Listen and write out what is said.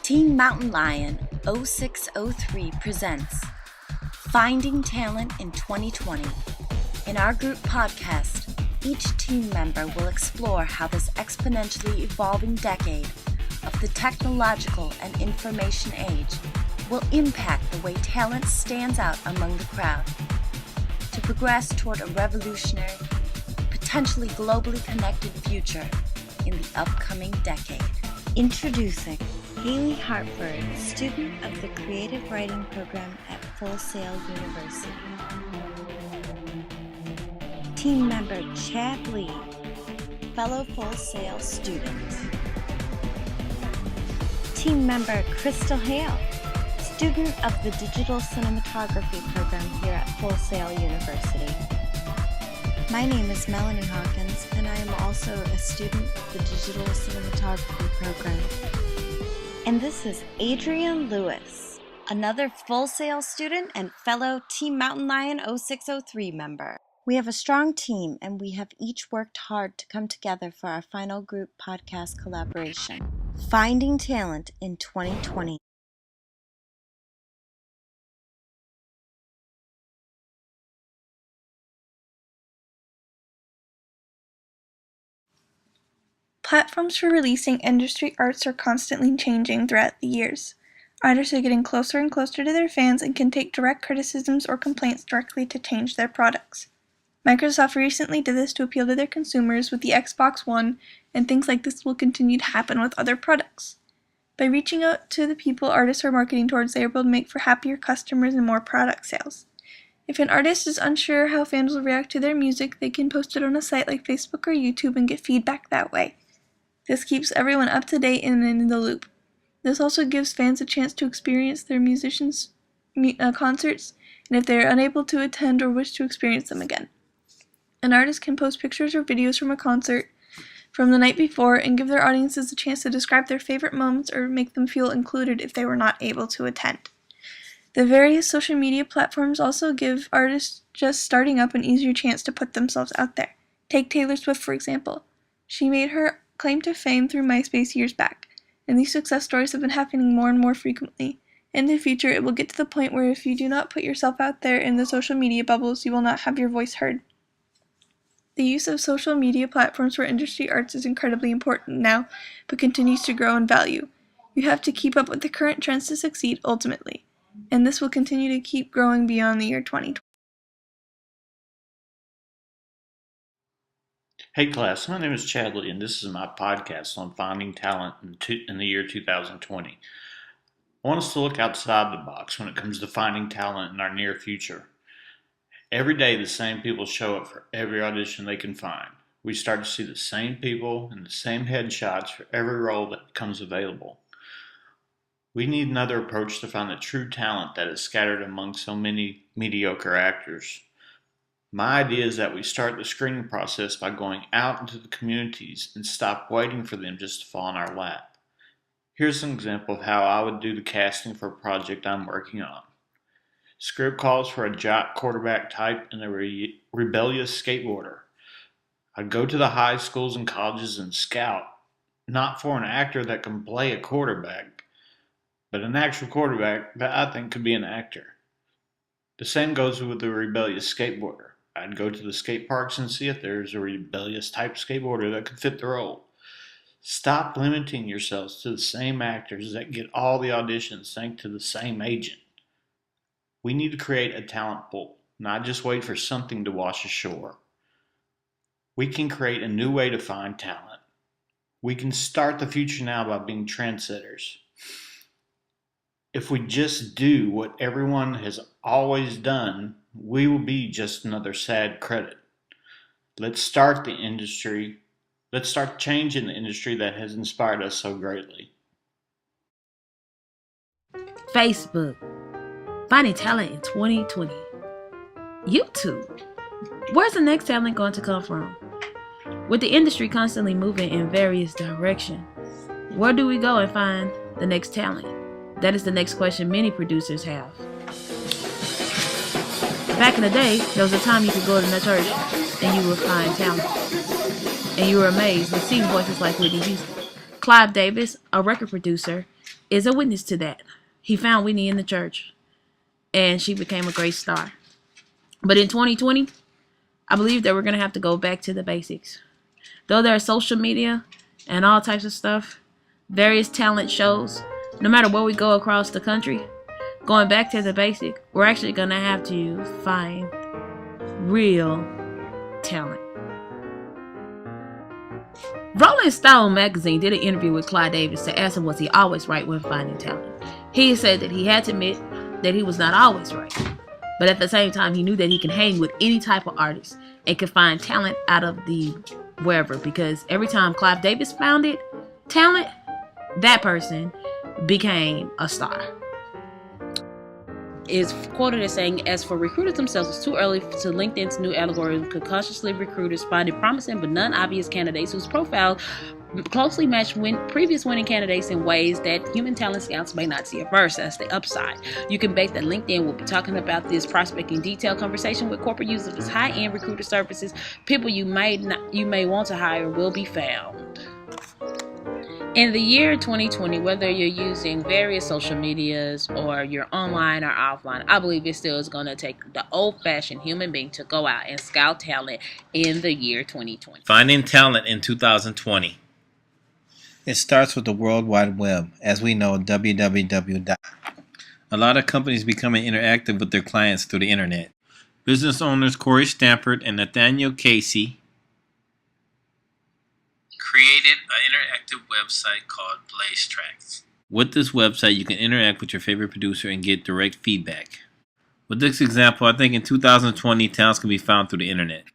Team Mountain Lion 0603 presents Finding Talent in 2020. In our group podcast, each team member will explore how this exponentially evolving decade of the technological and information age will impact the way talent stands out among the crowd. To progress toward a revolutionary, potentially globally connected future in the upcoming decade. Introducing Haley Hartford, student of the Creative Writing Program at Full Sail University. Team member Chad Lee, fellow Full Sail student. Team member Crystal Hale, student of the Digital Cinematography Program here at Full Sail University. My name is Melanie Hawkins, and I am also a student of the Digital Cinematography Program. And this is Adrian Lewis, another Full Sail student and fellow Team Mountain Lion 0603 member. We have a strong team, and we have each worked hard to come together for our final group podcast collaboration, Finding Talent in 2020. Platforms for releasing industry arts are constantly changing throughout the years. Artists are getting closer and closer to their fans and can take direct criticisms or complaints directly to change their products. Microsoft recently did this to appeal to their consumers with the Xbox One, and things like this will continue to happen with other products. By reaching out to the people artists are marketing towards, they are able to make for happier customers and more product sales. If an artist is unsure how fans will react to their music, they can post it on a site like Facebook or YouTube and get feedback that way. This keeps everyone up to date and in the loop. This also gives fans a chance to experience their musicians' concerts, and if they are unable to attend or wish to experience them again. An artist can post pictures or videos from a concert from the night before and give their audiences a chance to describe their favorite moments or make them feel included if they were not able to attend. The various social media platforms also give artists just starting up an easier chance to put themselves out there. Take Taylor Swift, for example. She made her claim to fame through MySpace years back, and these success stories have been happening more and more frequently. In the future, it will get to the point where if you do not put yourself out there in the social media bubbles, you will not have your voice heard. The use of social media platforms for industry arts is incredibly important now, but continues to grow in value. You have to keep up with the current trends to succeed ultimately, and this will continue to keep growing beyond the year 2020. Hey class, my name is Chad Lee, and this is my podcast on finding talent in the year 2020. I want us to look outside the box when it comes to finding talent in our near future. Every day the same people show up for every audition they can find. We start to see the same people and the same headshots for every role that becomes available. We need another approach to find the true talent that is scattered among so many mediocre actors. My idea is that we start the screening process by going out into the communities and stop waiting for them just to fall in our lap. Here's an example of how I would do the casting for a project I'm working on. Script calls for a jock quarterback type and a rebellious skateboarder. I'd go to the high schools and colleges and scout, not for an actor that can play a quarterback, but an actual quarterback that I think could be an actor. The same goes with the rebellious skateboarder. I'd go to the skate parks and see if there's a rebellious type skateboarder that could fit the role. Stop limiting yourselves to the same actors that get all the auditions thanks to the same agent. We need to create a talent pool, not just wait for something to wash ashore. We can create a new way to find talent. We can start the future now by being trendsetters. If we just do what everyone has always done, we will be just another sad credit. Let's start the industry. Let's start changing the industry that has inspired us so greatly. Facebook. Finding talent in 2020. YouTube. Where's the next talent going to come from? With the industry constantly moving in various directions, where do we go and find the next talent? That is the next question many producers have. Back in the day, there was a time you could go to the church and you would find talent. And you were amazed with seeing voices like Whitney Houston. Clive Davis, a record producer, is a witness to that. He found Whitney in the church, and she became a great star. But in 2020, I believe that we're going to have to go back to the basics. Though there's social media and all types of stuff, various talent shows, no matter where we go across the country, going back to the basic, we're actually going to have to find real talent. Rolling Stone magazine did an interview with Clyde Davis to ask him was he always right when finding talent. He said that he had to admit that he was not always right. But at the same time, he knew that he can hang with any type of artist and could find talent out of the wherever. Because every time Clive Davis found talent, that person became a star. Is quoted as saying, as for recruiters themselves, it's too early to LinkedIn's new algorithm could cautiously recruiters finding promising but non-obvious candidates whose profile closely match previous winning candidates in ways that human talent scouts may not see at first. That's the upside. You can bet that LinkedIn will be talking about this prospecting detailed conversation with corporate users of its high-end recruiter services. People you may want to hire will be found. In the year 2020, whether you're using various social medias or you're online or offline, I believe it still is going to take the old-fashioned human being to go out and scout talent in the year 2020. Finding talent in 2020. It starts with the World Wide Web, as we know, www. A lot of companies becoming interactive with their clients through the internet. Business owners Corey Stampert and Nathaniel Casey created an interactive website called Blaze Tracks. With this website, you can interact with your favorite producer and get direct feedback. With this example, I think in 2020, talents can be found through the internet.